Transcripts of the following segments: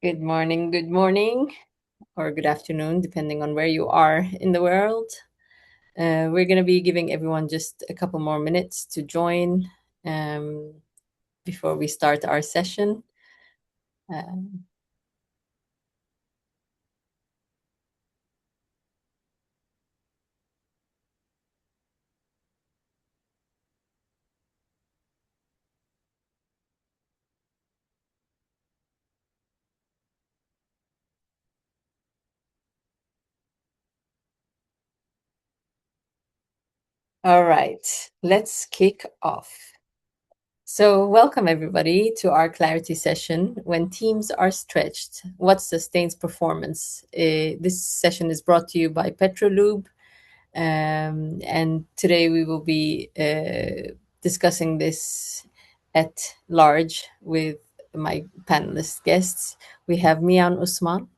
Good morning, or good afternoon, depending on where you are in the world. We're going to be giving everyone just a couple more minutes to join um, before we start our session. Um, all right, let's kick off. So, welcome everybody to our clarity session. When teams are stretched, what sustains performance? This session is brought to you by Petrolube. And today we will be discussing this at large with my panelist guests. We have Mian Usman,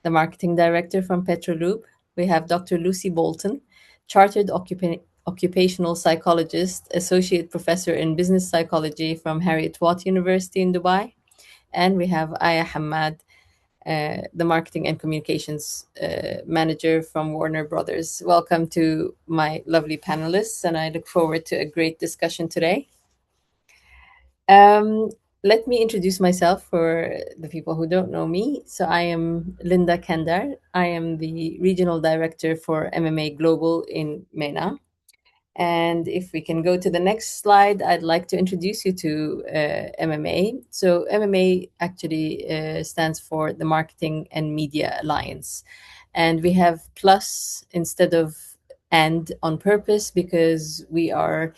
the marketing director from Petrolube. We have Dr. Lucy Bolton, chartered occupational psychologist, associate professor in business psychology from Harriet Watt University in Dubai. And we have Aya Hamad, the marketing and communications manager from Warner Brothers. Welcome to my lovely panelists, and I look forward to a great discussion today. Um, Let me introduce myself for the people who don't know me. So, I am Linda Kandar. I am the regional director for MMA Global in MENA. And if we can go to the next slide, I'd like to introduce you to MMA. So, MMA actually stands for the Marketing and Media Alliance. And we have plus instead of and on purpose because we are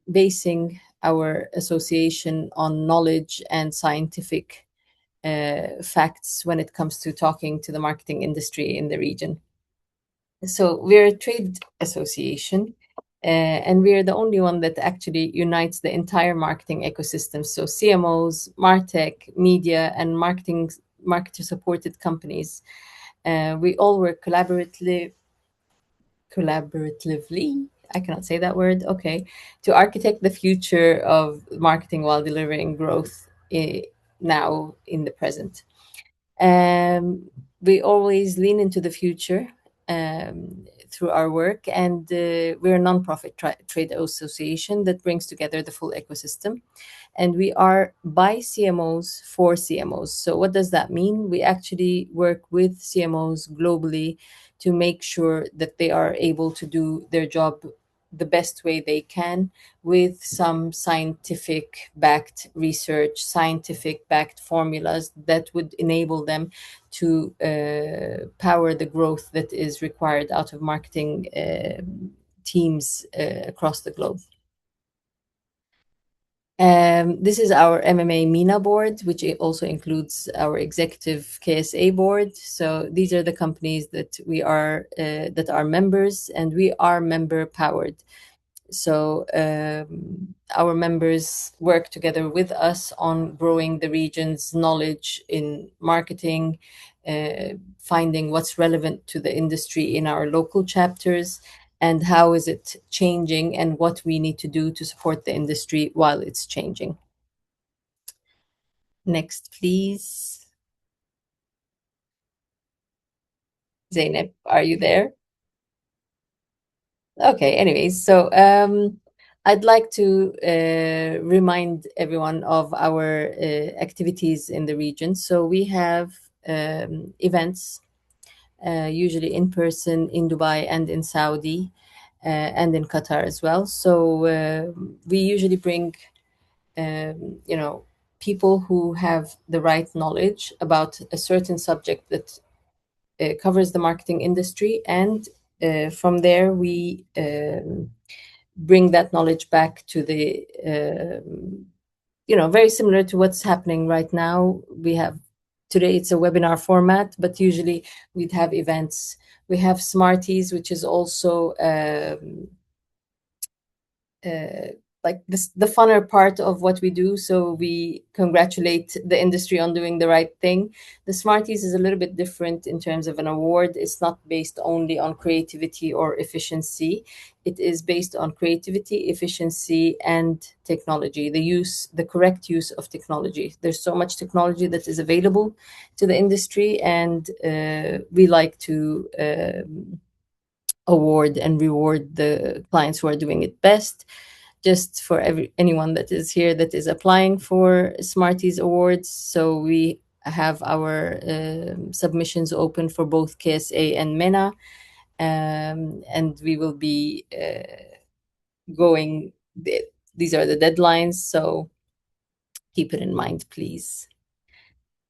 basing our association on knowledge and scientific facts when it comes to talking to the marketing industry in the region. So we're a trade association, and we're the only one that actually unites the entire marketing ecosystem. So CMOs, Martech, media, and marketer-supported companies. We all work collaboratively. I cannot say that word. Okay, to architect the future of marketing while delivering growth now in the present. We always lean into the future through our work, and we're a nonprofit trade association that brings together the full ecosystem. And we are by CMOs for CMOs. So, what does that mean? We actually work with CMOs globally to make sure that they are able to do their job the best way they can with some scientific backed research, scientific backed formulas that would enable them to power the growth that is required out of marketing teams across the globe. This is our MMA MENA board, which also includes our executive KSA board. So these are the companies that we are that are members, and we are member powered. So our members work together with us on growing the region's knowledge in marketing, finding what's relevant to the industry in our local chapters, and how is it changing, and what we need to do to support the industry while it's changing. Next, please. Zeynep, are you there? Okay, anyways, so I'd like to remind everyone of our activities in the region. So we have events, usually in person in Dubai and in Saudi and in Qatar as well. So we usually bring, people who have the right knowledge about a certain subject that covers the marketing industry, and from there we bring that knowledge back to the very similar to what's happening right now. We have today, it's a webinar format, but usually we'd have events. We have Smarties, which is also like this the funner part of what we do, so we congratulate the industry on doing the right thing. The Smarties is a little bit different in terms of an award. It's not based only on creativity or efficiency. It is based on creativity, efficiency, and technology, the correct use of technology. There's so much technology that is available to the industry, and we like to award and reward the clients who are doing it best. Just for anyone that is here that is applying for Smarties Awards. So we have our submissions open for both KSA and MENA, and we will be going. These are the deadlines, so keep it in mind, please.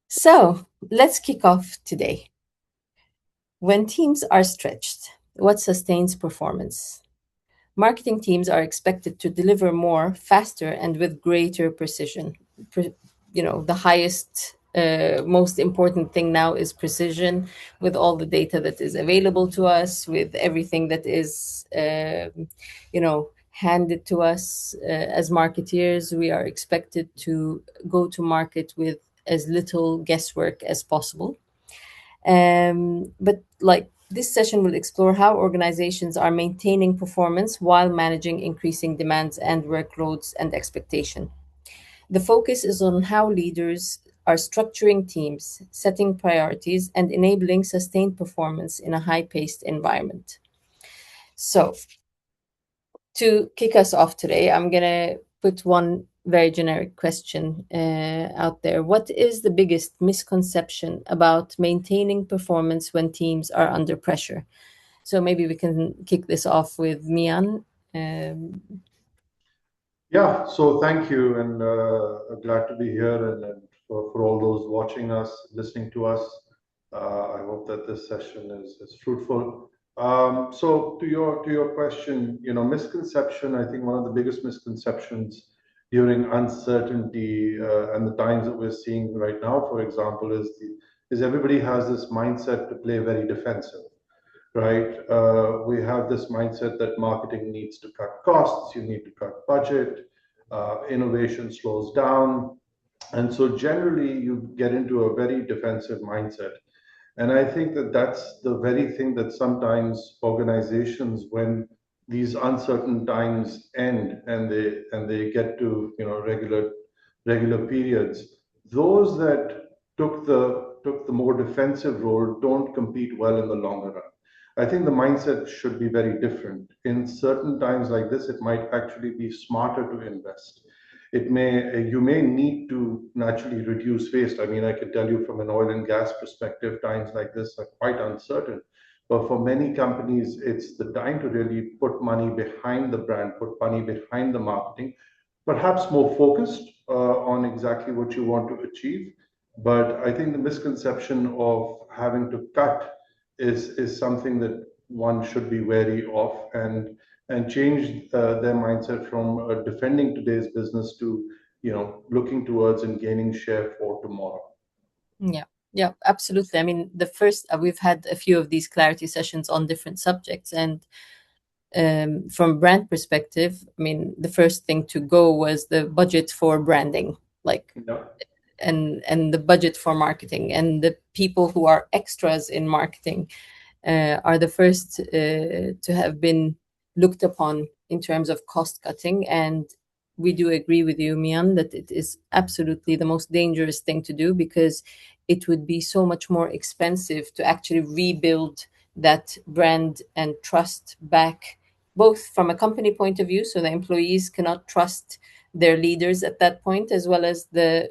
So let's kick off today. When teams are stretched, what sustains performance? Marketing teams are expected to deliver more, faster, and with greater precision. The highest, most important thing now is precision, with all the data that is available to us, with everything that is, handed to us as marketeers. We are expected to go to market with as little guesswork as possible. But like this session will explore how organizations are maintaining performance while managing increasing demands and workloads and expectation. The focus is on how leaders are structuring teams, setting priorities, and enabling sustained performance in a high-paced environment. So, to kick us off today, I'm going to put one very generic question out there. What is the biggest misconception about maintaining performance when teams are under pressure? So maybe we can kick this off with Mian. Um, Yeah, so thank you, and glad to be here, and for all those watching us, listening to us. I hope that this session is fruitful. So to your question, misconception. I think one of the biggest misconceptions during uncertainty and the times that we're seeing right now, for example, is everybody has this mindset to play very defensive, right? We have this mindset that marketing needs to cut costs, you need to cut budget, innovation slows down. And so generally, you get into a very defensive mindset. And I think that that's the very thing that sometimes organizations, when these uncertain times end and they get to regular periods, those that took the more defensive role don't compete well in the longer run. I think the mindset should be very different. In certain times like this, it might actually be smarter to invest. You may need to naturally reduce waste. I mean, I can tell you from an oil and gas perspective, times like this are quite uncertain. But for many companies, it's the time to really put money behind the brand, put money behind the marketing, perhaps more focused on exactly what you want to achieve. But I think the misconception of having to cut is something that one should be wary of, and change their mindset from defending today's business to looking towards and gaining share for tomorrow. yeah, yeah, absolutely. I mean, the first we've had a few of these clarity sessions on different subjects, and from brand perspective, I mean, the first thing to go was the budget for branding, like Yeah. and the budget for marketing, and the people who are extras in marketing are the first to have been looked upon in terms of cost cutting. And we do agree with you, Mian, that it is absolutely the most dangerous thing to do, because it would be so much more expensive to actually rebuild that brand and trust back, both from a company point of view, so the employees cannot trust their leaders at that point, as well as the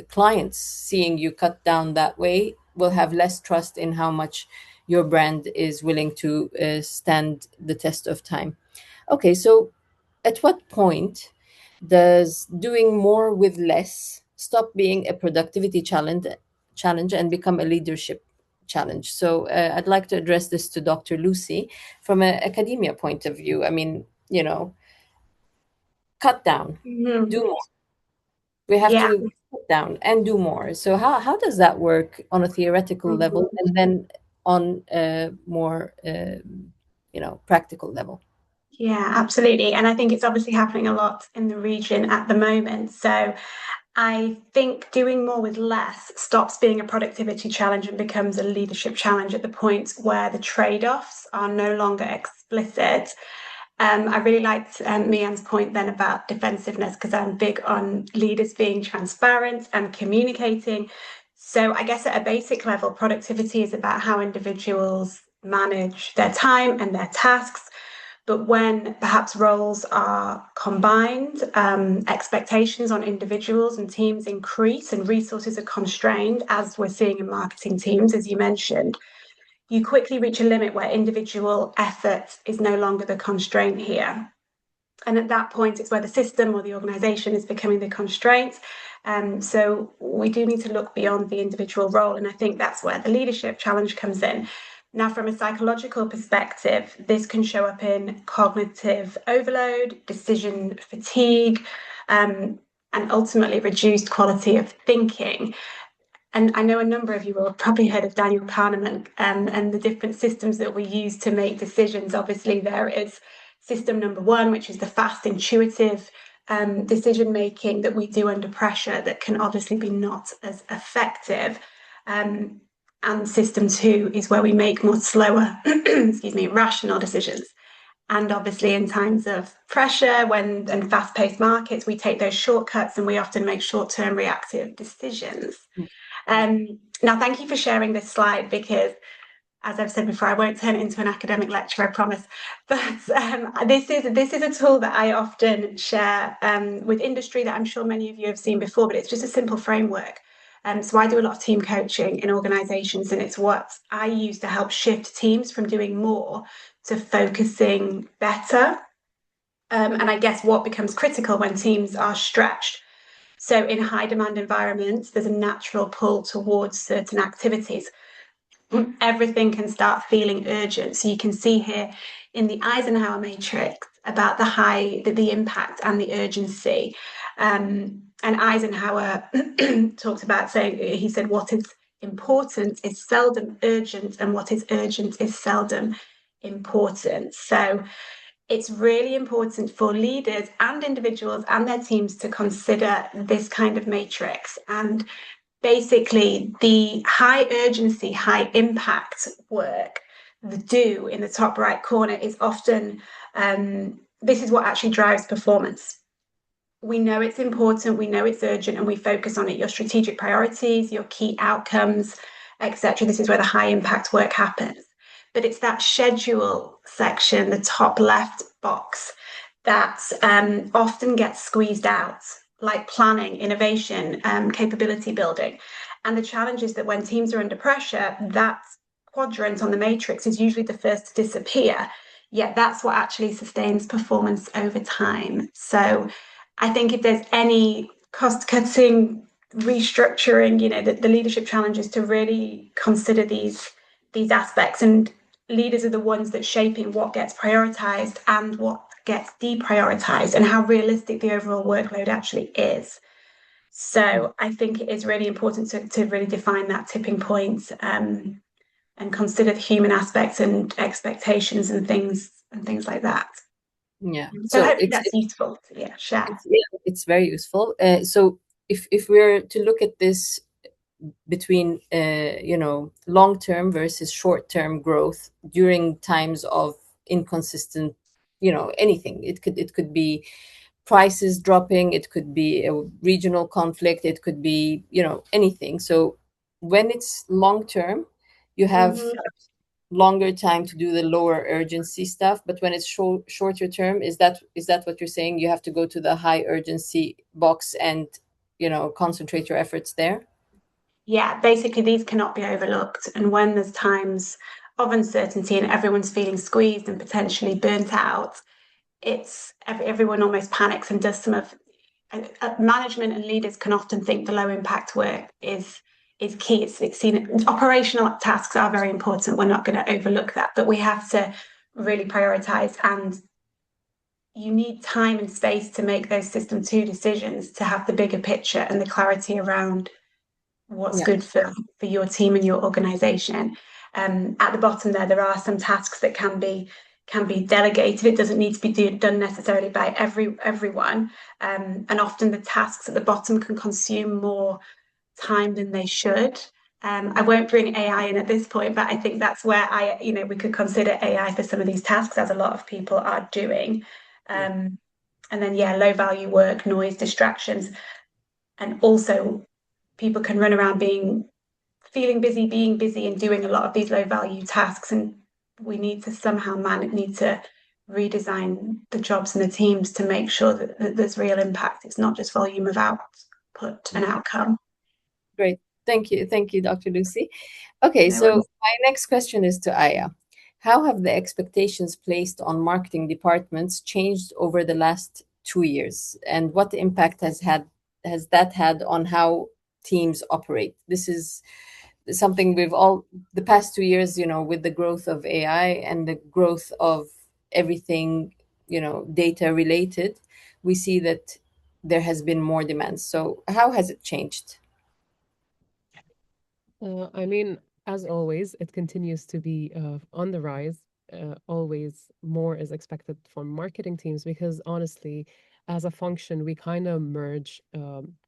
clients seeing you cut down that way will have less trust in how much your brand is willing to stand the test of time. Okay, so at what point does doing more with less stop being a productivity challenge and become a leadership challenge? So I'd like to address this to Dr. Lucy from an academia point of view. I mean, cut down, Mhm. do more. We have Yeah. to cut down and do more. So how does that work on a theoretical level, Mhm. and then on a more practical level? Yeah, absolutely. And I think it's obviously happening a lot in the region at the moment. So I think doing more with less stops being a productivity challenge and becomes a leadership challenge at the point where the trade-offs are no longer explicit. I really liked Mian's point then about defensiveness because I'm big on leaders being transparent and communicating. So I guess at a basic level, productivity is about how individuals manage their time and their tasks. But when perhaps roles are combined, expectations on individuals and teams increase and resources are constrained, as we're seeing in marketing teams, as you mentioned, you quickly reach a limit where individual effort is no longer the constraint here. And at that point, it's where the system or the organization is becoming the constraint. So we do need to look beyond the individual role. And I think that's where the leadership challenge comes in. Now, from a psychological perspective, this can show up in cognitive overload, decision fatigue, and ultimately reduced quality of thinking. And I know a number of you will have probably heard of Daniel Kahneman and the different systems that we use to make decisions. Obviously, there is system number one, which is the fast, intuitive decision making that we do under pressure that can obviously be not as effective. And system two is where we make more slower, excuse me, rational decisions. And obviously, in times of pressure, when and fast-paced markets, we take those shortcuts and we often make short-term reactive decisions. Now, thank you for sharing this slide because, as I've said before, I won't turn it into an academic lecture, I promise. But this is a tool that I often share with industry that I'm sure many of you have seen before, but it's just a simple framework. So I do a lot of team coaching in organizations, and it's what I use to help shift teams from doing more to focusing better. And I guess what becomes critical when teams are stretched. So, in high demand environments, there's a natural pull towards certain activities. Everything can start feeling urgent. So, you can see here in the Eisenhower matrix about the impact and the urgency. And Eisenhower talked about saying, he said, what is important is seldom urgent, and what is urgent is seldom important. So, it's really important for leaders and individuals and their teams to consider this kind of matrix. And basically, the high urgency, high impact work, the do in the top right corner is often, this is what actually drives performance. We know it's important, we know it's urgent, and we focus on it. Your strategic priorities, your key outcomes, etc. This is where the high impact work happens. But it's that schedule section, the top left box, that often gets squeezed out, like planning, innovation, capability building. And the challenge is that when teams are under pressure, that quadrant on the matrix is usually the first to disappear. Yet that's what actually sustains performance over time. So I think if there's any cost cutting, restructuring, the leadership challenge is to really consider these aspects. And leaders are the ones that shaping what gets prioritized and what gets deprioritized and how realistic the overall workload actually is. So I think it is really important to really define that tipping point, and consider the human aspects and expectations and things like that. Yeah. So So hopefully that's useful to share. it's very useful. So if we're to look at this between long term versus short term growth during times of inconsistent, anything. It could be prices dropping, it could be a regional conflict, it could be anything. So when it's long term, you have Mhm. longer time to do the lower urgency stuff, but when it's shorter term, is that what you're saying? You have to go to the high urgency box and concentrate your efforts there. Yeah, basically these cannot be overlooked. And when there's times of uncertainty and everyone's feeling squeezed and potentially burnt out, everyone almost panics and does some of management, and leaders can often think the low impact work is key. It's seen operational tasks are very important. We're not going to overlook that, but we have to really prioritize, and you need time and space to make those system two decisions to have the bigger picture and the clarity around what's Yeah. good for your team and your organization. At the bottom there are some tasks that can be can be delegated. It doesn't need to be done necessarily by everyone. And often the tasks at the bottom can consume more time than they should. I won't bring AI in at this point, but I think that's where we could consider AI for some of these tasks, as a lot of people are doing. Um, and then, yeah, low value work, noise, distractions, and also people can run around feeling busy, being busy, and doing a lot of these low value tasks. And we need to somehow need to redesign the jobs and the teams to make sure that there's real impact. It's not just volume of output and outcome. Great. Thank you, Dr. Lucy. Okay, No so worries. my next question is to Aya. How have the expectations placed on marketing departments changed over the last 2 years, and what impact has that had on how teams operate? This is something we've all the past 2 years, with the growth of AI and the growth of everything, data related, we see that there has been more demand. So how has it changed? I mean, as always, it continues to be on the rise. Always more is expected from marketing teams because honestly, as a function, we kind of merge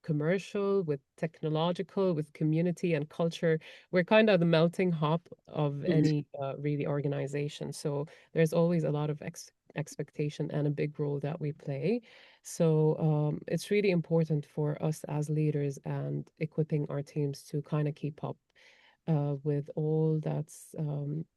commercial with technological, with community and culture. We're kind of the melting hop of any really organization. So there's always a lot of expectation and a big role that we play. So it's really important for us as leaders and equipping our teams to kind of keep up with all that's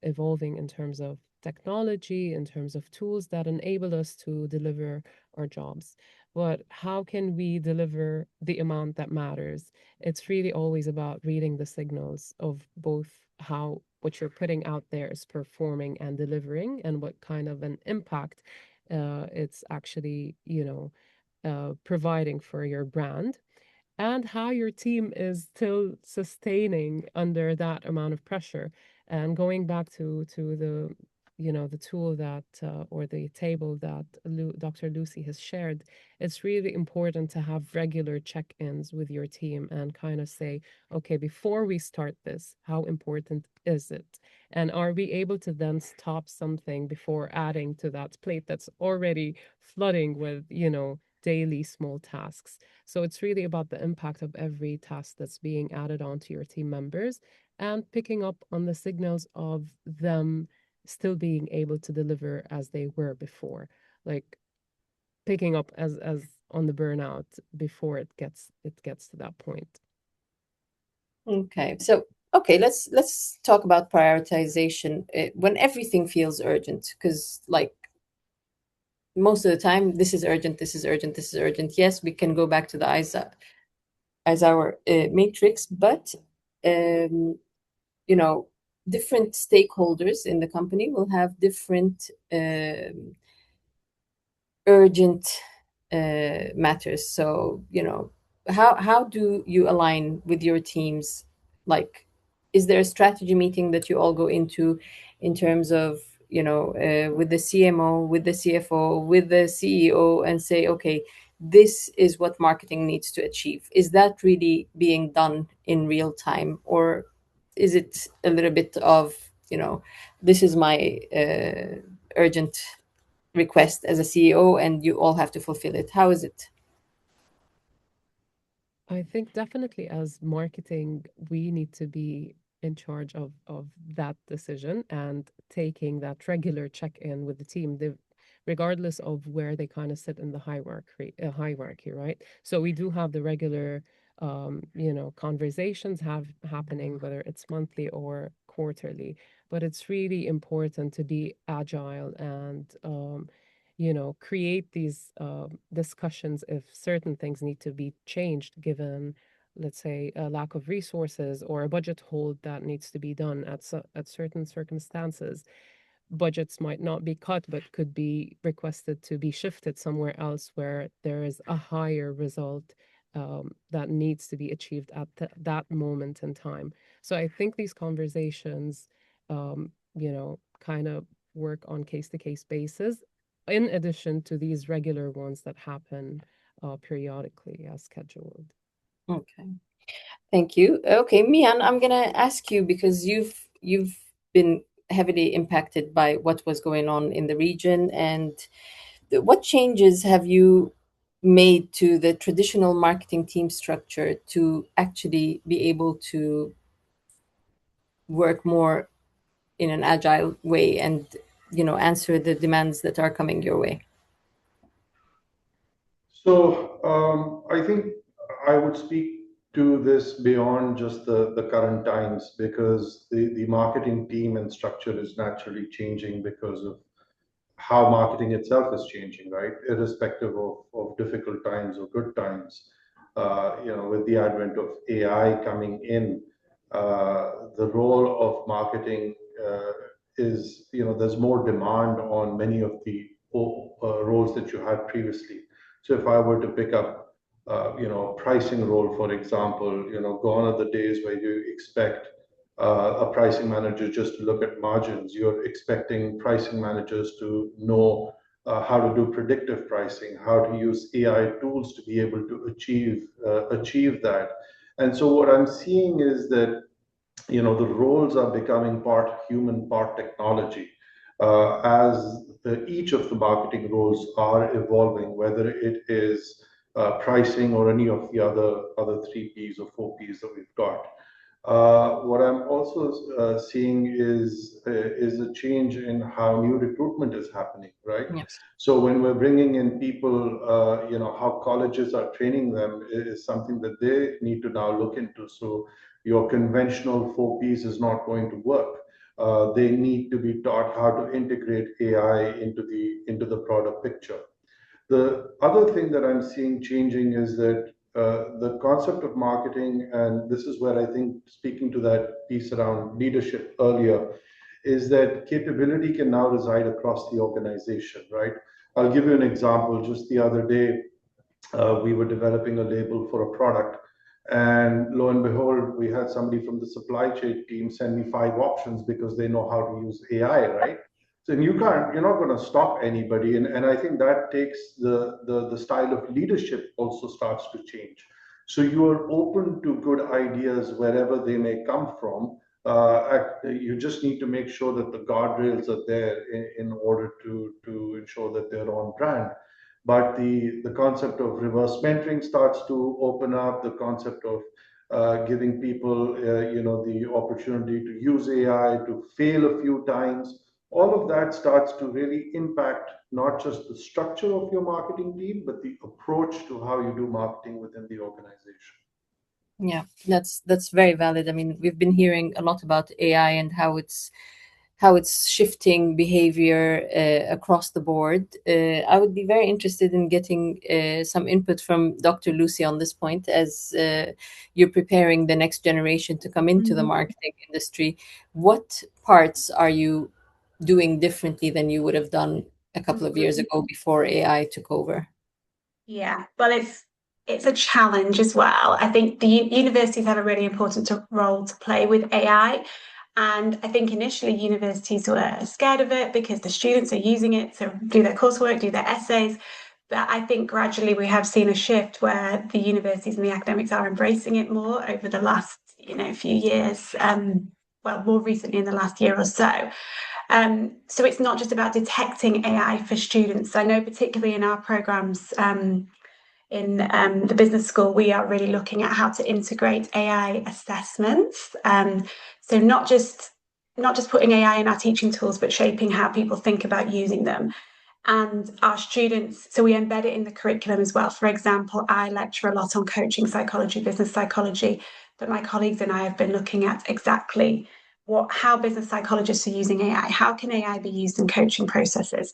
evolving in terms of technology, in terms of tools that enable us to deliver our jobs. But how can we deliver the amount that matters? It's really always about reading the signals of both how what you're putting out there is performing and delivering, and what kind of an impact it's actually, providing for your brand, and how your team is still sustaining under that amount of pressure. And going back to the the tool that or the table that Dr. Lucy has shared, it's really important to have regular check-ins with your team and kind of say, okay, before we start this, how important is it? And are we able to then stop something before adding to that plate that's already flooding with, daily small tasks? So it's really about the impact of every task that's being added on to your team members and picking up on the signals of them still being able to deliver as they were before. Like picking up as on the burnout before it gets to that point. Okay, so okay, let's talk about prioritization when everything feels urgent, because like most of the time, this is urgent, this is urgent, this is urgent. Yes, we can go back to the Eisenhower matrix, but um, you know, different stakeholders in the company will have different urgent matters. So, how do you align with your teams? Like, is there a strategy meeting that you all go into in terms of, with the CMO, with the CFO, with the CEO, and say, okay, this is what marketing needs to achieve? Is that really being done in real time, or is it a little bit of, this is my urgent request as a CEO and you all have to fulfill it? How is it? I think definitely as marketing, we need to be in charge of that decision and taking that regular check-in with the team, regardless of where they kind of sit in the hierarchy, right? So we do have the regular, conversations have happening, whether it's monthly or quarterly. But it's really important to be agile and create these discussions if certain things need to be changed given, let's say, a lack of resources or a budget hold that needs to be done at certain circumstances. Budgets might not be cut, but could be requested to be shifted somewhere else where there is a higher result that needs to be achieved at that moment in time. So I think these conversations, kind of work on case to case basis, in addition to these regular ones that happen periodically as scheduled. Okay, thank you. Okay, Mian, I'm gonna ask you because you've been heavily impacted by what was going on in the region. And what changes have you made to the traditional marketing team structure to actually be able to work more in an agile way and answer the demands that are coming your way? So I think I would speak to this beyond just the current times, because the marketing team and structure is naturally changing because of how marketing itself is changing, right? Irrespective of difficult times or good times. With the advent of AI coming in, the role of marketing is, there's more demand on many of the roles that you had previously. So if I were to pick up, pricing role, for example, gone are the days where you expect a pricing manager just to look at margins. You're expecting pricing managers to know how to do predictive pricing, how to use AI tools to be able to achieve that. And so what I'm seeing is that the roles are becoming part human, part technology, as each of the marketing roles are evolving, whether it is pricing or any of the other three P's or four P's that we've got. What I'm also seeing is a change in how new recruitment is happening, right? Yes. So when we're bringing in people, how colleges are training them is something that they need to now look into. So your conventional four Ps is not going to work. They need to be taught how to integrate AI into the product picture. The other thing that I'm seeing changing is that the concept of marketing, and this is where I think, speaking to that piece around leadership earlier, is that capability can now reside across the organization, right? I'll give you an example. Just the other day, we were developing a label for a product, and lo and behold, we had somebody from the supply chain team send me five options because they know how to use AI, right? So you're not going to stop anybody. And I think that takes the style of leadership also starts to change. So you are open to good ideas wherever they may come from. You just need to make sure that the guardrails are there in order to ensure that they're on brand. But the concept of reverse mentoring starts to open up, the concept of giving people the opportunity to use AI, to fail a few times. All of that starts to really impact not just the structure of your marketing team, but the approach to how you do marketing within the organization. Yeah, that's very valid. I mean, we've been hearing a lot about AI and how it's shifting behavior across the board. I would be very interested in getting some input from Dr. Lucy on this point, as you're preparing the next generation to come into the marketing industry. What parts are you doing differently than you would have done a couple of years ago before AI took over? Yeah, well, it's a challenge as well. I think the universities have a really important role to play with AI. And I think initially universities were scared of it because the students are using it to do their coursework, do their essays. But I think gradually we have seen a shift where the universities and the academics are embracing it more over the last, few years. Well, more recently in the last year or so. So it's not just about detecting AI for students. I know particularly in our programs, in the business school, we are really looking at how to integrate AI assessments. So not just putting AI in our teaching tools, but shaping how people think about using them. And our students, so we embed it in the curriculum as well. For example, I lecture a lot on coaching psychology, business psychology, but my colleagues and I have been looking at exactly how business psychologists are using AI. How can AI be used in coaching processes?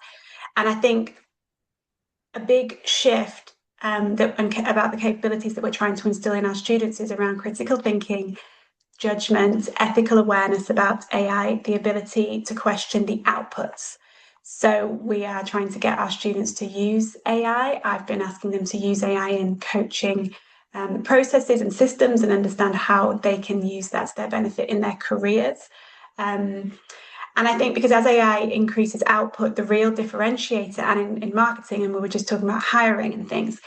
And I think a big shift about the capabilities that we're trying to instill in our students is around critical thinking, judgment, ethical awareness about AI, the ability to question the outputs. So we are trying to get our students to use AI. I've been asking them to use AI in coaching processes and systems and understand how they can use that to their benefit in their careers. And I think because as AI increases output, the real differentiator, and in marketing, and we were just talking about hiring and things,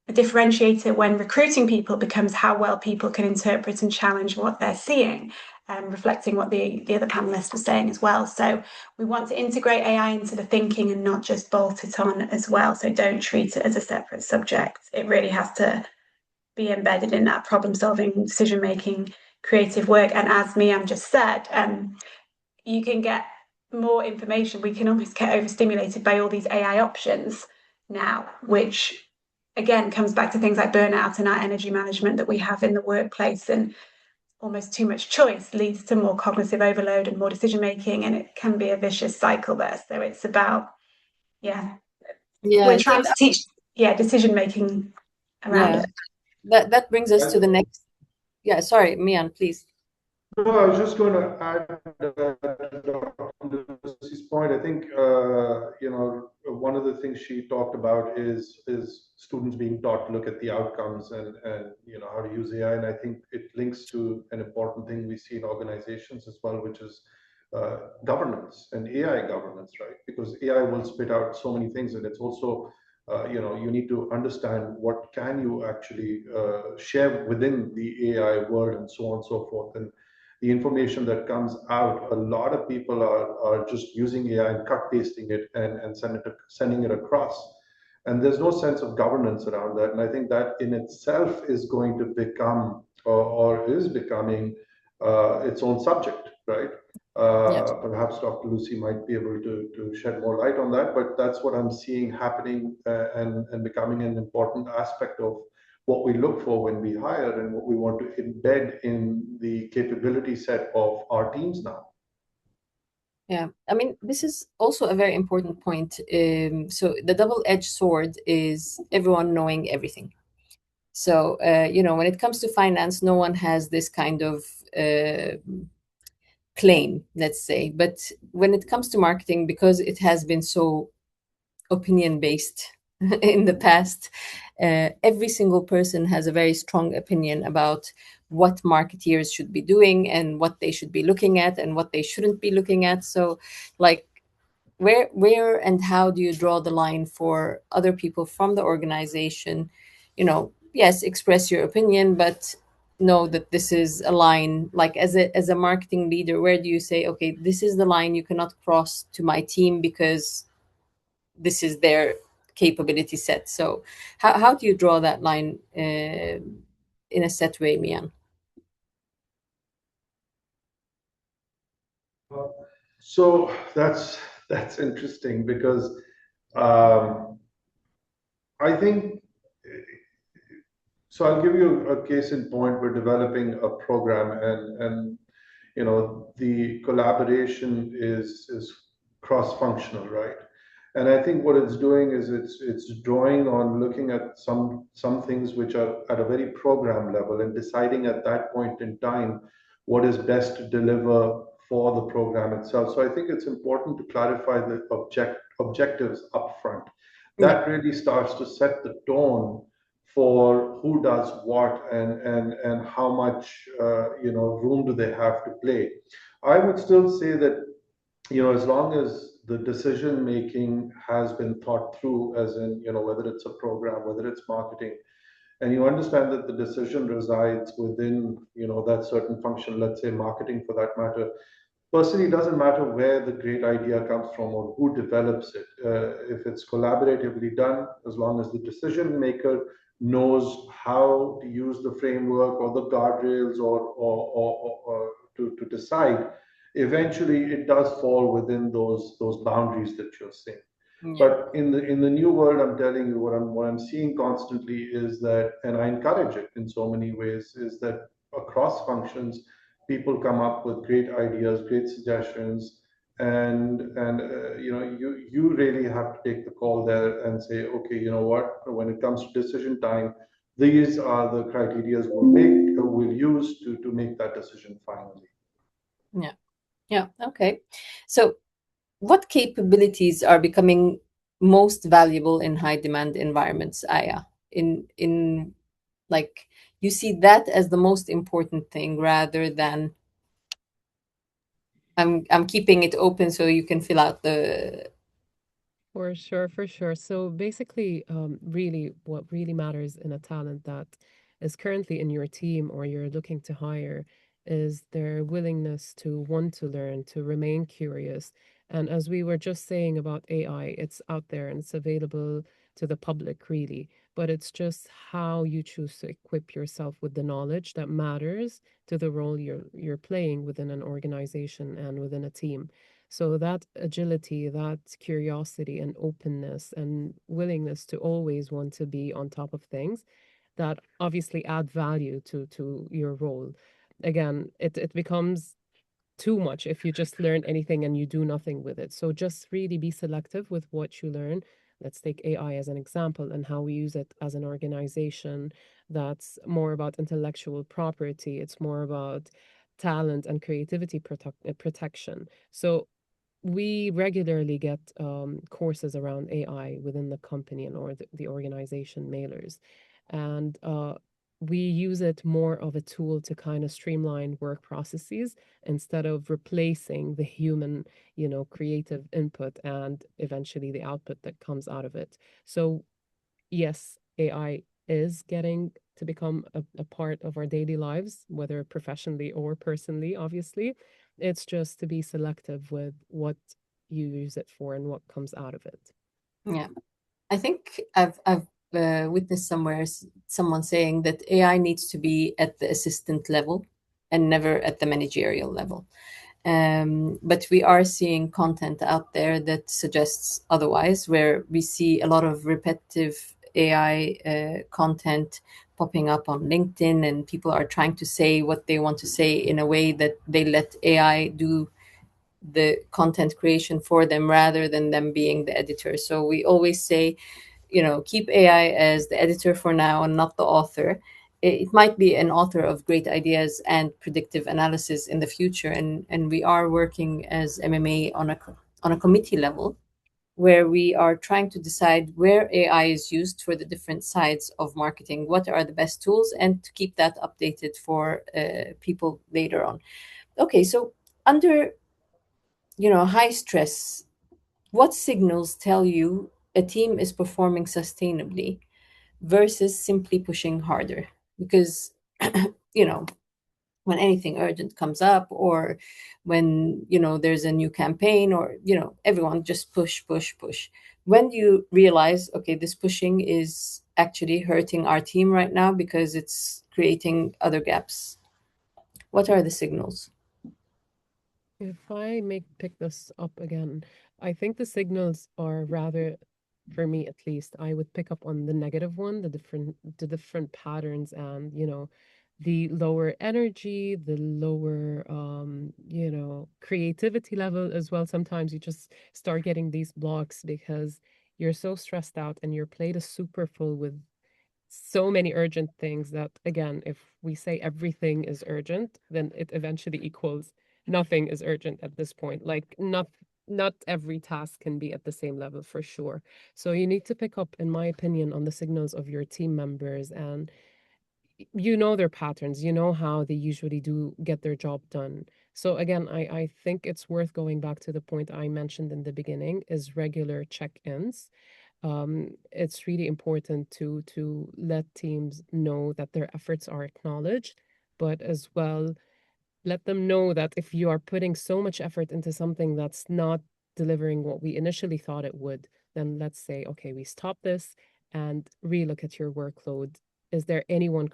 a differentiator when recruiting people becomes how well people can interpret and challenge what they're seeing, reflecting what the other panelists were saying as well. So we want to integrate AI into the thinking and not just bolt it on as well. So don't treat it as a separate subject. It really has to be embedded in that problem solving, decision making, creative work. And as Mian just said, you can get more information. We can almost get overstimulated by all these AI options now, which again comes back to things like burnout and our energy management that we have in the workplace, and almost too much choice leads to more cognitive overload and more decision making, and it can be a vicious cycle there. So it's about, yeah, we're Yeah, trying to teach, decision making around yeah. it. That brings us to the I, next. Yeah, sorry, Mian, please. No, I was just going to add to Dr. Lucy's point. I think one of the things she talked about is students being taught to look at the outcomes and how to use AI. And I think it links to an important thing we see in organizations as well, which is governance and AI governance, right? Because AI will spit out so many things, and it's also you need to understand what can you actually share within the AI world and so on and so forth. And the information that comes out, a lot of people are just using AI and cut pasting it and sending it across. And there's no sense of governance around that. And I think that in itself is going to become or is becoming its own subject, right? Yeah. Perhaps Dr. Lucy might be able to shed more light on that, but that's what I'm seeing happening and becoming an important aspect of what we look for when we hire and what we want to embed in the capability set of our teams now. Yeah, I mean, this is also a very important point. So the double-edged sword is everyone knowing everything. So, when it comes to finance, no one has this kind of uh, claim, let's say. But when it comes to marketing, because it has been so opinion based in the past, every single person has a very strong opinion about what marketeers should be doing and what they should be looking at and what they shouldn't be looking at. So, like, where and how do you draw the line for other people from the organization? Yes, express your opinion, but know that this is a line. Like, as a marketing leader, where do you say, okay, this is the line you cannot cross to my team because this is their capability set? So how do you draw that line in a set way, Mian? So that's interesting because um, I think so. I'll give you a case in point. We're developing a program, and the collaboration is cross functional, right? And I think what it's doing is it's drawing on looking at some things which are at a very program level and deciding at that point in time what is best to deliver for the program itself. So I think it's important to clarify the objectives up front. Yeah. That really starts to set the tone for who does what and how much room do they have to play. I would still say that as long as the decision making has been thought through, as in whether it's a program, whether it's marketing, and you understand that the decision resides within that certain function, let's say marketing for that matter. Personally, it doesn't matter where the great idea comes from or who develops it. If it's collaboratively done, as long as the decision maker knows how to use the framework or the guardrails or to decide, eventually it does fall within those boundaries that you're saying. Yeah. But in the new world, I'm telling you what I'm seeing constantly is that, and I encourage it in so many ways, is that across functions, people come up with great ideas, great suggestions, and you really have to take the call there and say, okay, you know what? When it comes to decision time, these are the criterias we'll use to make that decision finally. Yeah. Yeah. Okay. So what capabilities are becoming most valuable in high demand environments, Aya? In like, you see that as the most important thing rather than I'm keeping it open so you can fill out For sure, for sure. So basically, really, what really matters in a talent that is currently in your team or you're looking to hire is their willingness to want to learn, to remain curious. And as we were just saying about AI, it's out there and it's available to the public, really. But it's just how you choose to equip yourself with the knowledge that matters to the role you're playing within an organization and within a team. So that agility, that curiosity and openness and willingness to always want to be on top of things that obviously add value to your role. Again, it becomes too much if you just learn anything and you do nothing with it. So just really be selective with what you learn. Let's take AI as an example and how we use it as an organization that's more about intellectual property. It's more about talent and creativity protection. So we regularly get courses around AI within the company and or the organization mailers. And we use it more of a tool to kind of streamline work processes instead of replacing the human, creative input and eventually the output that comes out of it. So yes, AI is getting to become a part of our daily lives, whether professionally or personally, obviously. It's just to be selective with what you use it for and what comes out of it. Yeah. I think I've witnessed somewhere someone saying that AI needs to be at the assistant level and never at the managerial level. But we are seeing content out there that suggests otherwise, where we see a lot of repetitive AI content popping up on LinkedIn, and people are trying to say what they want to say in a way that they let AI do the content creation for them rather than them being the editor. So we always say, keep AI as the editor for now and not the author. It might be an author of great ideas and predictive analysis in the future. And we are working as MMA on a committee level where we are trying to decide where AI is used for the different sides of marketing, what are the best tools, and to keep that updated for people later on. Okay, so under high stress, what signals tell you a team is performing sustainably versus simply pushing harder? Because, you know, when anything urgent comes up, or when, there's a new campaign, or, everyone just push, push, push. When do you realize, okay, this pushing is actually hurting our team right now because it's creating other gaps? What are the signals? If I may pick this up again, I think the signals are rather, for me at least, I would pick up on the negative one, the different patterns and, the lower energy, the lower creativity level as well. Sometimes you just start getting these blocks because you're so stressed out and your plate is super full with so many urgent things that, again, if we say everything is urgent, then it eventually equals nothing is urgent at this point. Like not every task can be at the same level for sure. So you need to pick up, in my opinion, on the signals of your team members, and you know their patterns, you know how they usually do get their job done. So again, I think it's worth going back to the point I mentioned in the beginning is regular check-ins. It's really important to let teams know that their efforts are acknowledged, but as well let them know that if you are putting so much effort into something that's not delivering what we initially thought it would, then let's say, okay, we stop this and relook at your workload. Is there anyone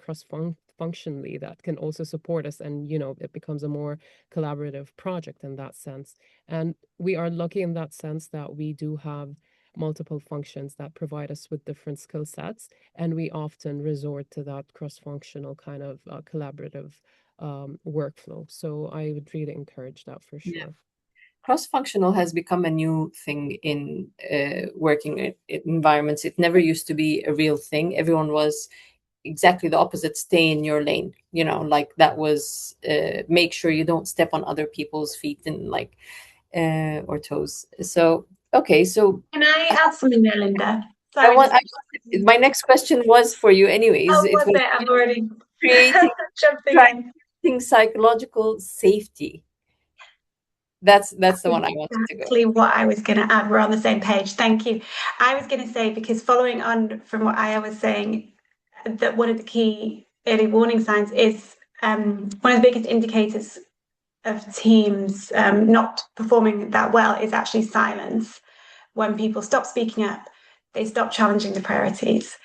functionally that can also support us? And, it becomes a more collaborative project in that sense. And we are lucky in that sense that we do have multiple functions that provide us with different skill sets. And we often resort to that cross functional kind of collaborative workflow. So I would really encourage that for Yeah. sure. Cross-functional has become a new thing in working environments. It never used to be a real thing. Everyone was exactly the opposite: stay in your lane. Like that was make sure you don't step on other people's feet and like or toes. So okay, so Can I add something there, Linda? I Sorry, want. just My next question was for you, anyways. oh, It was was it? I'm already creating jumping in. creating psychological safety. That's the one I wanted to go. Exactly what I was going to add. We're on the same page. Thank you. I was going to say, because following on from what Aya was saying, that one of the key early warning signs is one of the biggest indicators of teams not performing that well is actually silence. When people stop speaking up, they stop challenging the priorities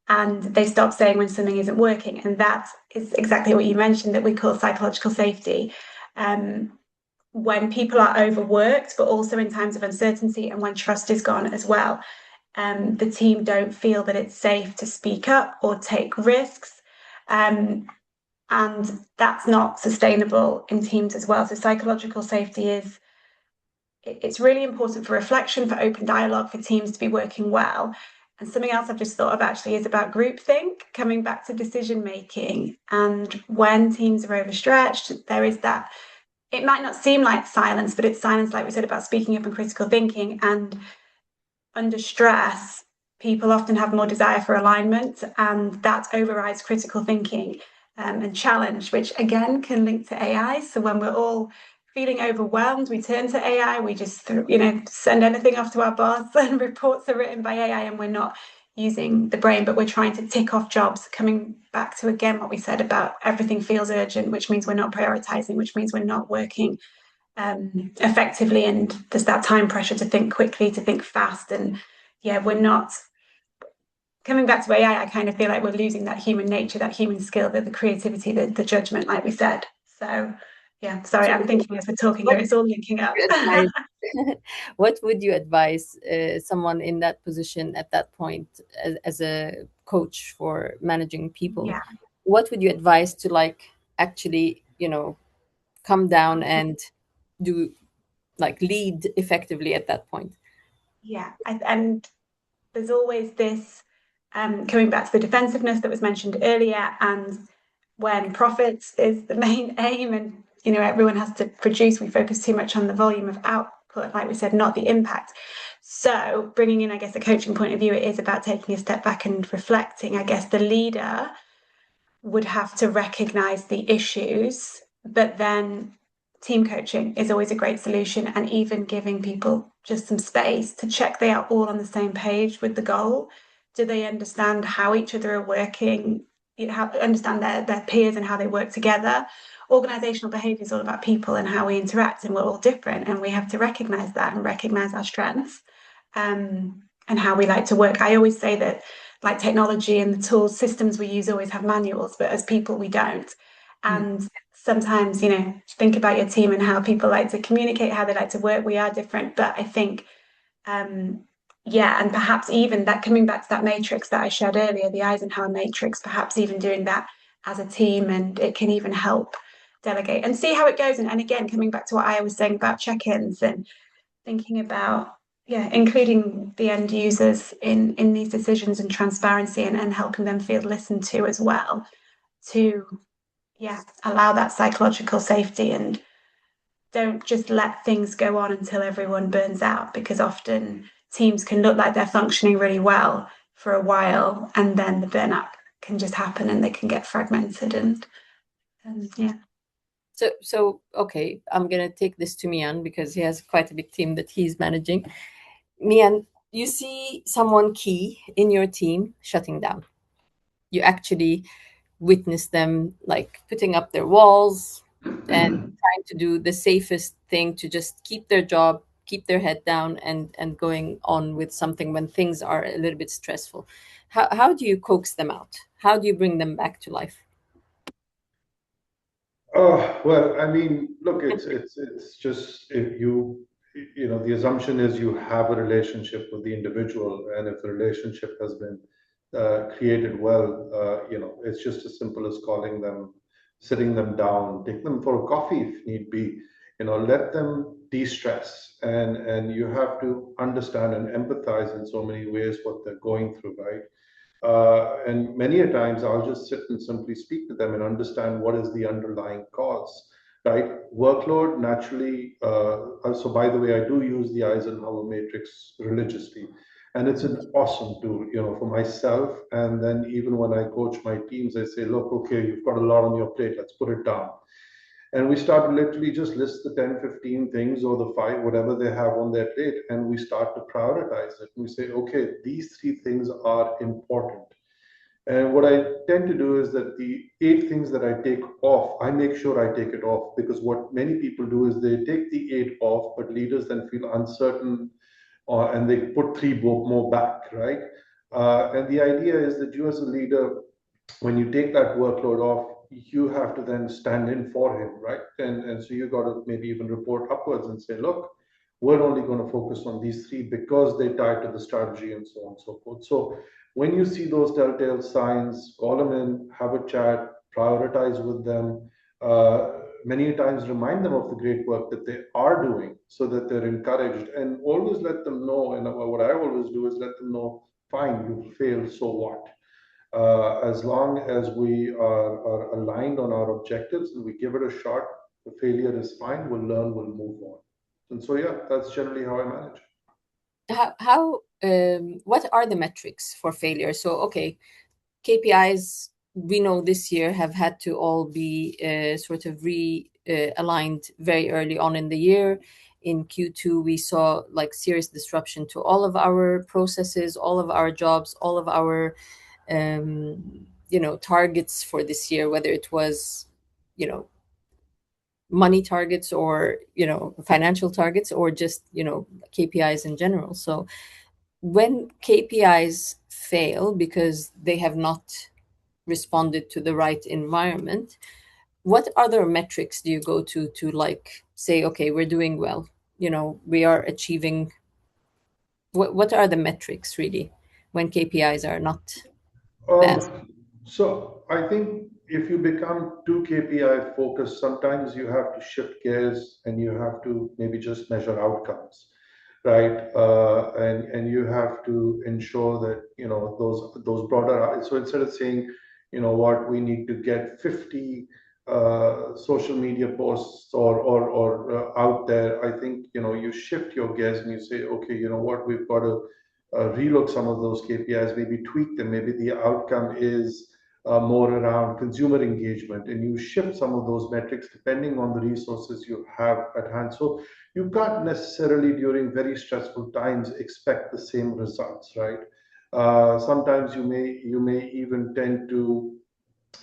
and they stop saying when something isn't working. And that is exactly what you mentioned, that we call psychological safety. When people are overworked, but also in times of uncertainty and when trust is gone as well, the team don't feel that it's safe to speak up or take risks. And that's not sustainable in teams as well. So psychological safety is, it's really important for reflection, for open dialogue, for teams to be working well. And something else I've just thought of actually is about groupthink, coming back to decision making. And when teams are overstretched, there is that, it might not seem like silence, but it's silence, like we said, about speaking up and critical thinking. And under stress, people often have more desire for alignment, and that overrides critical thinking and challenge, which again can link to AI. So when we're all feeling overwhelmed, we turn to AI. We just send anything off to our boss, and reports are written by AI, and we're not using the brain, but we're trying to tick off jobs. Coming back to again what we said about everything feels urgent, which means we're not prioritizing, which means we're not working effectively, and there's that time pressure to think quickly, to think fast, and we're not coming back to AI. I kind of feel like we're losing that human nature, that human skill, the creativity, the judgment, like we said. So sorry, So I'm thinking as we're talking here, it's all linking up. what would you advise someone in that position at that point, as a coach for managing people? Yeah. What would you advise to, like, actually, come down and do, like, lead effectively at that point? And there's always this coming back to the defensiveness that was mentioned earlier, and when profits is the main aim, and everyone has to produce, we focus too much on the volume of output, like we said, not the impact. So bringing in, I guess, a coaching point of view, it is about taking a step back and reflecting. I guess the leader would have to recognize the issues, but then team coaching is always a great solution, and even giving people just some space to check they are all on the same page with the goal. Do they understand how each other are working, understand their peers and how they work together? Organizational behavior is all about people and how we interact, and we're all different, and we have to recognize that and recognize our strengths, and how we like to work. I always say that, like, technology and the tools, systems we use always have manuals, but as people, we don't. And sometimes, think about your team and how people like to communicate, how they like to work. We are different, but I think, and perhaps even that, coming back to that matrix that I shared earlier, the Eisenhower matrix, perhaps even doing that as a team, and it can even help delegate and see how it goes. And again, coming back to what I was saying about check-ins and thinking about including the end users in these decisions, and transparency, and helping them feel listened to as well, to allow that psychological safety, and don't just let things go on until everyone burns out, because often teams can look like they're functioning really well for a while, and then the burnout can just happen and they can get fragmented, and yeah. So okay, I'm gonna take this to Mian because he has quite a big team that he's managing. Mian, you see someone key in your team shutting down. You actually witness them, like, putting up their walls and trying to do the safest thing to just keep their job, keep their head down, and going on with something when things are a little bit stressful. How do you coax them out? How do you bring them back to life? Oh, well, I mean, look, it's just, if the assumption is you have a relationship with the individual, and if the relationship has been created well, it's just as simple as calling them, sitting them down, take them for a coffee if need be, let them de-stress, and you have to understand and empathize in so many ways what they're going through, right? And many a times I'll just sit and simply speak to them and understand what is the underlying cause, right? Workload naturally. So, by the way, I do use the Eisenhower matrix religiously, and it's an awesome tool, for myself. And then even when I coach my teams, I say, look, okay, you've got a lot on your plate. Let's put it down. And we start to literally just list the 10, 15 things or the five, whatever they have on their plate, and we start to prioritize it. We say, okay, these three things are important. And what I tend to do is that the eight things that I take off, I make sure I take it off, because what many people do is they take the eight off, but leaders then feel uncertain, and they put three more back, right? And the idea is that you as a leader, when you take that workload off, you have to then stand in for him, right? And so you got to maybe even report upwards and say, look, we're only going to focus on these three because they tie to the strategy and so on and so forth. So when you see those telltale signs, call them in, have a chat, prioritize with them. Many times remind them of the great work that they are doing so that they're encouraged, and always let them know. And what I always do is let them know, fine, you failed, so what? As long as we are aligned on our objectives and we give it a shot, the failure is fine, we'll learn, we'll move on. And so, yeah, that's generally how I manage. What are the metrics for failure? So, okay, KPIs we know this year have had to all be sort of aligned very early on in the year. In Q2, we saw like serious disruption to all of our processes, all of our jobs, all of our targets for this year, whether it was money targets or financial targets or just KPIs in general. So when KPIs fail because they have not responded to the right environment, what other metrics do you go to like say, okay, we're doing well, we are achieving? What are the metrics really when KPIs are not bad? So I think if you become too KPI focused, sometimes you have to shift gears and you have to maybe just measure outcomes, right? And you have to ensure that those broader. So instead of saying, what, we need to get 50 social media posts or out there, I think you shift your gears and you say, okay, you know what, we've got to relook some of those KPIs, maybe tweak them. Maybe the outcome is more around consumer engagement, and you shift some of those metrics depending on the resources you have at hand. So you can't necessarily during very stressful times expect the same results, right? Sometimes you may even tend to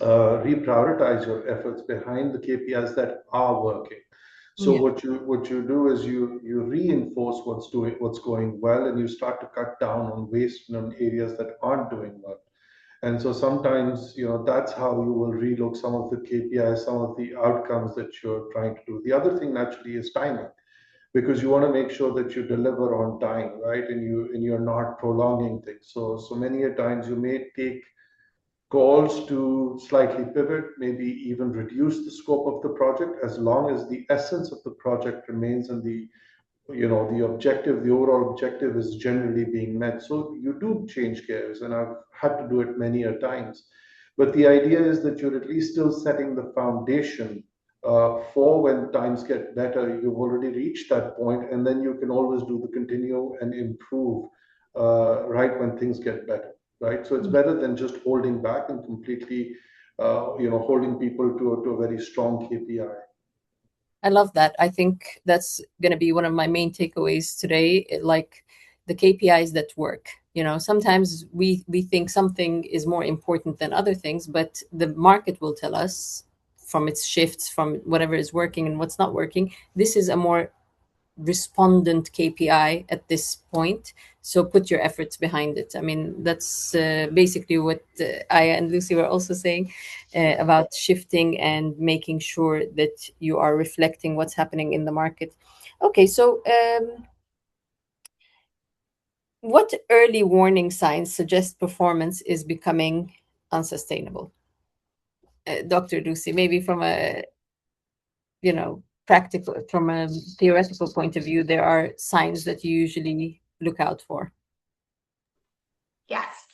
reprioritize your efforts behind the KPIs that are working. So Yeah. what you do is you reinforce what's going well, and you start to cut down on waste on areas that aren't doing well. And so sometimes that's how you will relook some of the KPIs, some of the outcomes that you're trying to do. The other thing naturally is timing, because you want to make sure that you deliver on time, right? And you're not prolonging things. So many a times you may take calls to slightly pivot, maybe even reduce the scope of the project, as long as the essence of the project remains and the objective, the overall objective is generally being met. So you do change gears, and I've had to do it many a times. But the idea is that you're at least still setting the foundation for when times get better. You've already reached that point, and then you can always do the continue and improve right when things get better, right? So it's better than just holding back and completely, holding people to a very strong KPI. I love that. I think that's going to be one of my main takeaways today. Like the KPIs that work. Sometimes we think something is more important than other things, but the market will tell us from its shifts, from whatever is working and what's not working. This is a more respondent KPI at this point. So put your efforts behind it. I mean, that's basically what Aya and Lucy were also saying about shifting and making sure that you are reflecting what's happening in the market. Okay, so what early warning signs suggest performance is becoming unsustainable? Dr. Lucy, maybe from a practical, from a theoretical point of view, there are signs that you usually look out for. Yes.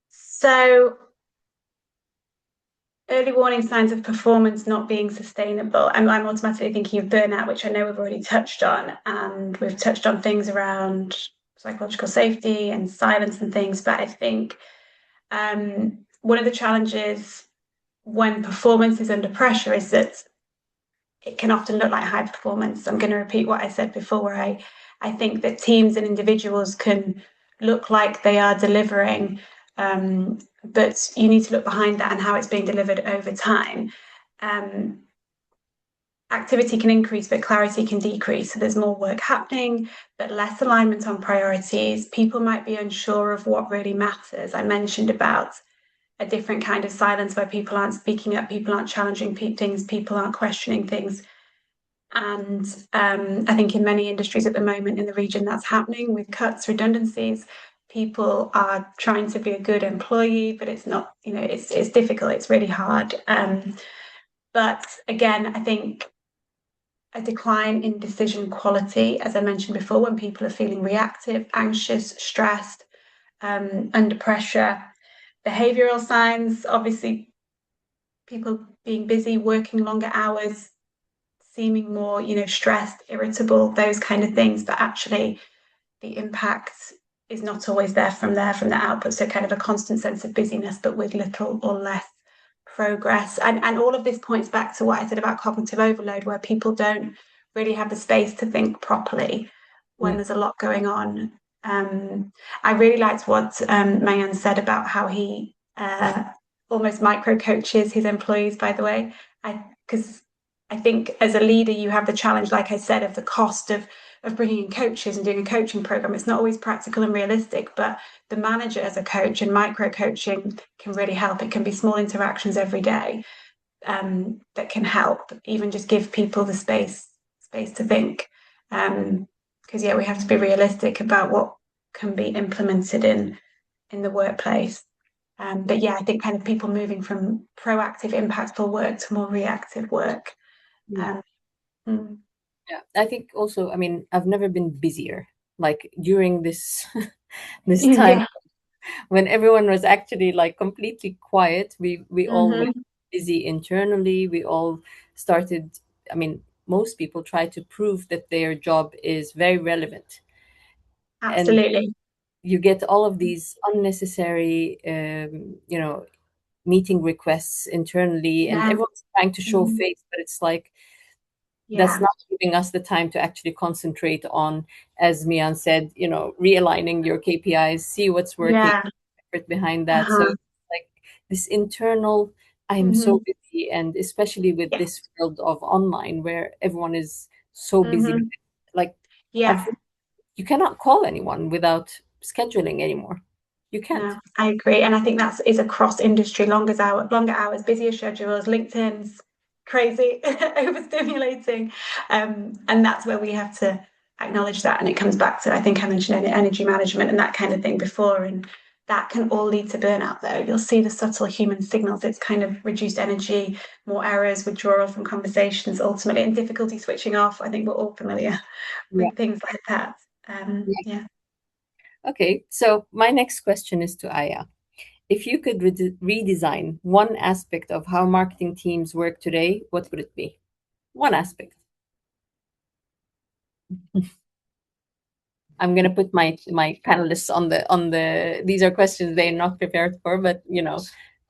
So early warning signs of performance not being sustainable. I'm automatically thinking of burnout, which I know we've already touched on, and we've touched on things around psychological safety and silence and things. But I think one of the challenges when performance is under pressure is that it can often look like high performance. I'm going to repeat what I said before, where I think that teams and individuals can look like they are delivering, but you need to look behind that and how it's being delivered over time. Activity can increase, but clarity can decrease. So there's more work happening, but less alignment on priorities. People might be unsure of what really matters. I mentioned about a different kind of silence where people aren't speaking up, people aren't challenging things, people aren't questioning things. And I think in many industries at the moment in the region, that's happening with cuts, redundancies. People are trying to be a good employee, but it's not, it's difficult, it's really hard. But again, I think a decline in decision quality, as I mentioned before, when people are feeling reactive, anxious, stressed, under pressure. Behavioral signs, obviously, people being busy, working longer hours, seeming more, stressed, irritable, those kind of things, but actually the impact is not always from the output. So kind of a constant sense of busyness, but with little or less progress. And all of this points back to what I said about cognitive overload, where people don't really have the space to think properly when Yeah. there's a lot going on. I really liked what Mayan said about how he almost micro coaches his employees, by the way. Because I think as a leader, you have the challenge, like I said, of the cost of bringing in coaches and doing a coaching program. It's not always practical and realistic, but the manager as a coach and micro coaching can really help. It can be small interactions every day that can help, even just give people the space to think. Because we have to be realistic about what can be implemented in the workplace. But I think kind of people moving from proactive, impactful work to more reactive work. Yeah. Mm. Yeah. I think also, I mean, I've never been busier. Like during this this time Yeah. when everyone was actually like completely quiet, we all were Mm-hmm. busy internally. We all started, I mean, most people try to prove that their job is very relevant. And Absolutely. you get all of these unnecessary meeting requests internally, and Yeah. everyone's trying to show Mhm. face, but it's like that's Yeah. not giving us the time to actually concentrate on, as Mian said, realigning your KPIs, see what's working, Yeah. effort behind that. So Uh-huh. it's like this internal, I'm so Mm-hmm. busy, and especially with Yeah. this world of online where everyone is so busy, Mm-hmm. like Yeah. I've you cannot call anyone without scheduling anymore. You can't. No, I agree. And I think that's is across industry, longer hours, busier schedules, LinkedIn's crazy, overstimulating. And that's where we have to acknowledge that. And it comes back to, I think I mentioned energy management and that kind of thing before. And that can all lead to burnout though. You'll see the subtle human signals. It's kind of reduced energy, more errors, withdrawal from conversations ultimately, and difficulty switching off. I think we're all familiar Yeah. with things like that. Yeah. Yeah. Okay, so my next question is to Aya. If you could redesign one aspect of how marketing teams work today, what would it be? One aspect. I'm gonna put my panelists on the. These are questions they're not prepared for, but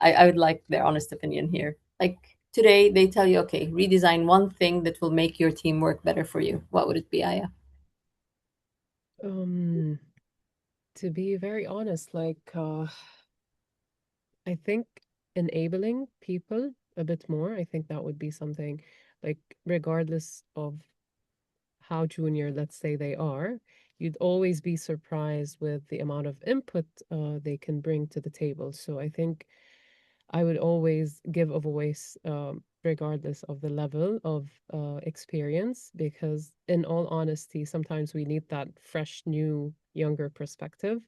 I would like their honest opinion here. Like today, they tell you, okay, redesign one thing that will make your team work better for you. What would it be, Aya? Um, to be very honest, I think enabling people a bit more, I think that would be something like regardless of how junior, let's say they are, you'd always be surprised with the amount of input they can bring to the table. So I think I would always give a voice, regardless of the level of experience, because in all honesty, sometimes we need that fresh, new, younger perspective.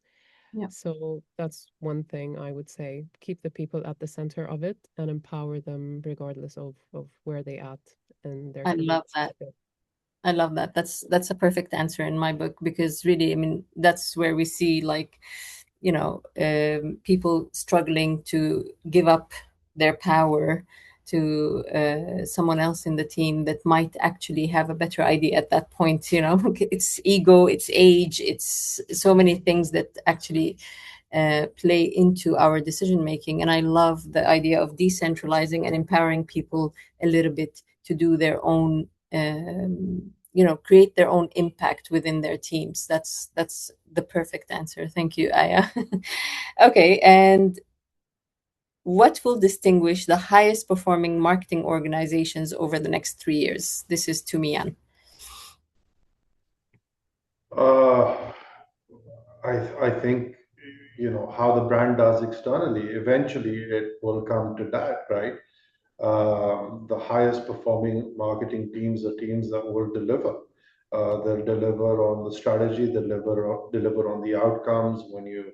Yeah, So that's one thing I would say. Keep the people at the center of it and empower them regardless of where they at in their I love careers. that. I love that. That's a perfect answer in my book because really, I mean, that's where we see like, people struggling to give up their power to someone else in the team that might actually have a better idea at that point. It's ego, it's age, it's so many things that actually play into our decision making. And I love the idea of decentralizing and empowering people a little bit to do their own, create their own impact within their teams. That's the perfect answer. Thank you, Aya. Okay, and what will distinguish the highest performing marketing organizations over the next 3 years? This is to Mian. Uh, I think, how the brand does externally, eventually it will come to that, right? The highest performing marketing teams are teams that will deliver. They'll deliver on the strategy, deliver on the outcomes. When you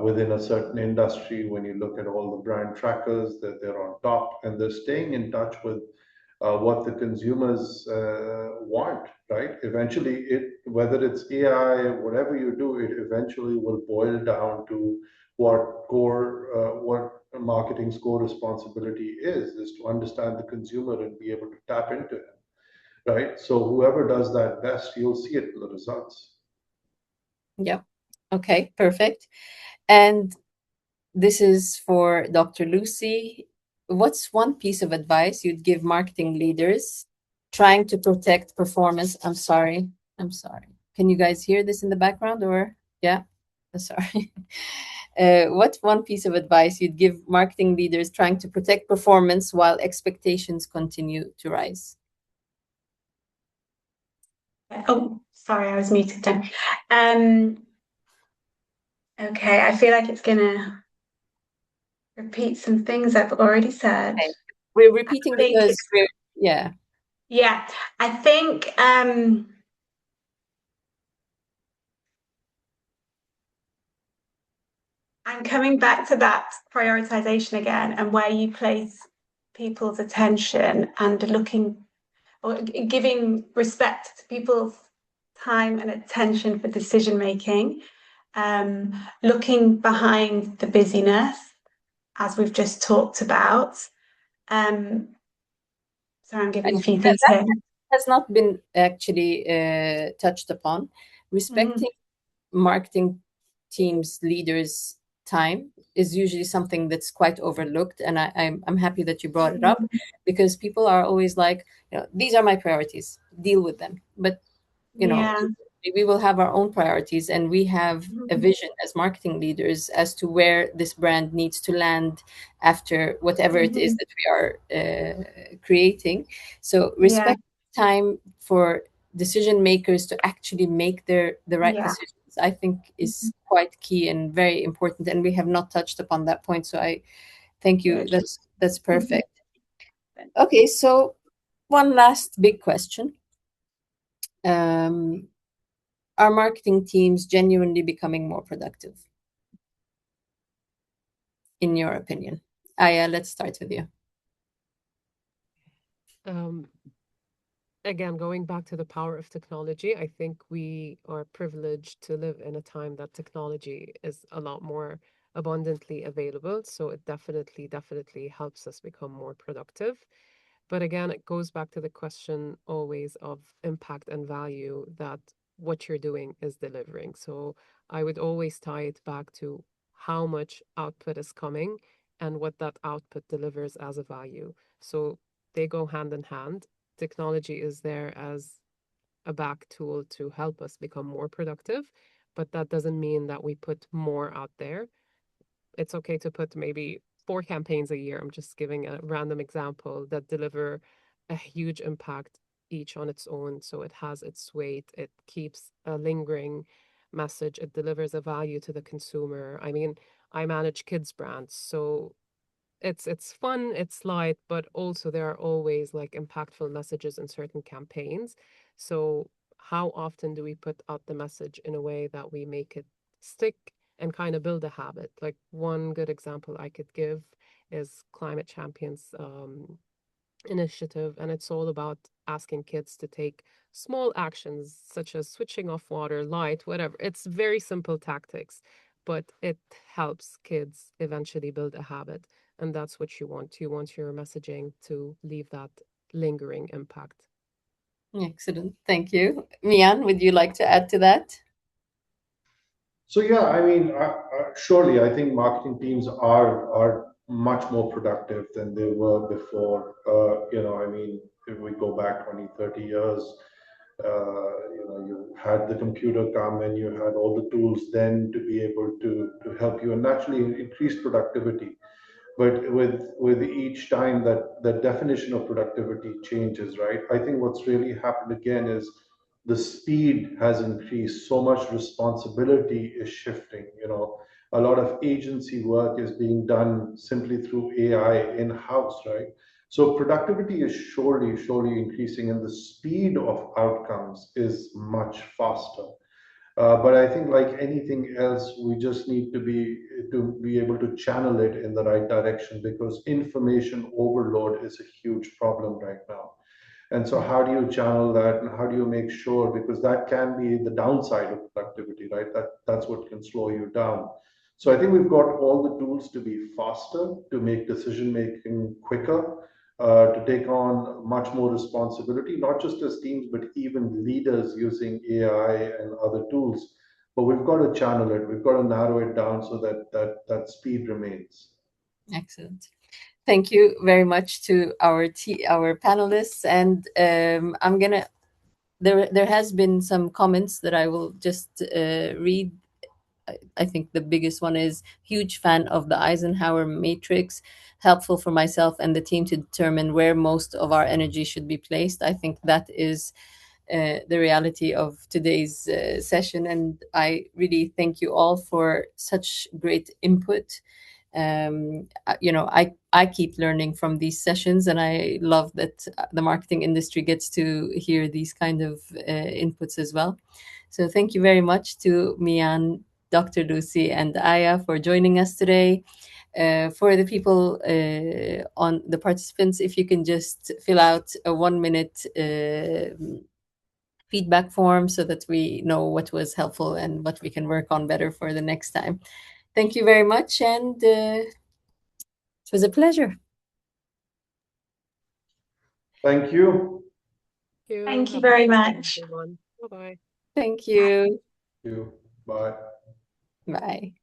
within a certain industry, when you look at all the brand trackers, that they're on top and they're staying in touch with what the consumers want, right? Eventually, whether it's AI, whatever you do, it eventually will boil down to what marketing's core responsibility is to understand the consumer and be able to tap into it, right? So whoever does that best, you'll see it in the results. Yeah. Okay, perfect. And this is for Dr. Lucy. What's one piece of advice you'd give marketing leaders trying to protect performance? I'm sorry. I'm sorry. Can you guys hear this in the background or yeah? Sorry. What's one piece of advice you'd give marketing leaders trying to protect performance while expectations continue to rise? Oh, sorry, I was muted then. Okay, I feel like it's gonna repeat some things I've already said. Okay. We're repeating think because yeah. Yeah, I think I'm coming back to that prioritization again and where you place people's attention and looking or giving respect to people's time and attention for decision making, looking behind the busyness, as we've just talked about. Sorry, I'm giving a few things That here. has not been actually touched upon. Respecting marketing teams leaders time is usually something that's quite overlooked, and I'm happy that you brought it up because people are always like, these are my priorities, deal with them. But Yeah. we will have our own priorities, and we have a vision as marketing leaders as to where this brand needs to land after whatever it is that we are creating. So Yeah. respect time for decision makers to actually make the right Yeah. decisions, I think, is quite key and very important, and we have not touched upon that point, so I thank you. Good. That's perfect. Okay, so one last big question. Are marketing teams genuinely becoming more productive, in your opinion? Aya, let's start with you. Um, Again, going back to the power of technology, I think we are privileged to live in a time that technology is a lot more abundantly available. So it definitely helps us become more productive. But again, it goes back to the question always of impact and value that what you're doing is delivering. So I would always tie it back to how much output is coming and what that output delivers as a value. So they go hand in hand. Technology is there as a back tool to help us become more productive, but that doesn't mean that we put more out there. It's okay to put maybe 4 campaigns a year. I'm just giving a random example that deliver a huge impact each on its own. So it has its weight, it keeps a lingering message, it delivers a value to the consumer. I mean, I manage kids brands, so it's fun, it's light, but also there are always like impactful messages in certain campaigns. So how often do we put out the message in a way that we make it stick and kind of build a habit? Like one good example I could give is Climate Champions initiative, and it's all about asking kids to take small actions such as switching off water, light, whatever. It's very simple tactics, but it helps kids eventually build a habit. And that's what you want. You want your messaging to leave that lingering impact. Excellent. Thank you. Mian, would you like to add to that? So yeah, I mean, surely, I think marketing teams are much more productive than they were before. I mean, if we go back 20, 30 years, you had the computer come and you had all the tools then to be able to help you and naturally increase productivity. But with each time that definition of productivity changes, right? I think what's really happened again is the speed has increased. So much responsibility is shifting. A lot of agency work is being done simply through AI in-house, right? So productivity is surely increasing, and the speed of outcomes is much faster. But I think, like anything else, we just need to be able to channel it in the right direction, because information overload is a huge problem right now. And so, how do you channel that, and how do you make sure? Because that can be the downside of productivity, right? That's what can slow you down. So I think we've got all the tools to be faster, to make decision making quicker, to take on much more responsibility, not just as teams, but even leaders using AI and other tools. But we've got to channel it. We've got to narrow it down so that speed remains. Excellent. Thank you very much to our panelists, and there has been some comments that I will just read. I think the biggest one is huge fan of the Eisenhower matrix, helpful for myself and the team to determine where most of our energy should be placed. I think that is the reality of today's session, and I really thank you all for such great input. I keep learning from these sessions, and I love that the marketing industry gets to hear these kind of inputs as well. So thank you very much to Mian, Dr. Lucy, and Aya for joining us today. For the people on the participants, if you can just fill out a 1 minute feedback form so that we know what was helpful and what we can work on better for the next time. Thank you very much, and it was a pleasure. Thank you. Thank you Have a very nice day, much. everyone. Bye bye. Thank you. Thank you. Bye. Bye.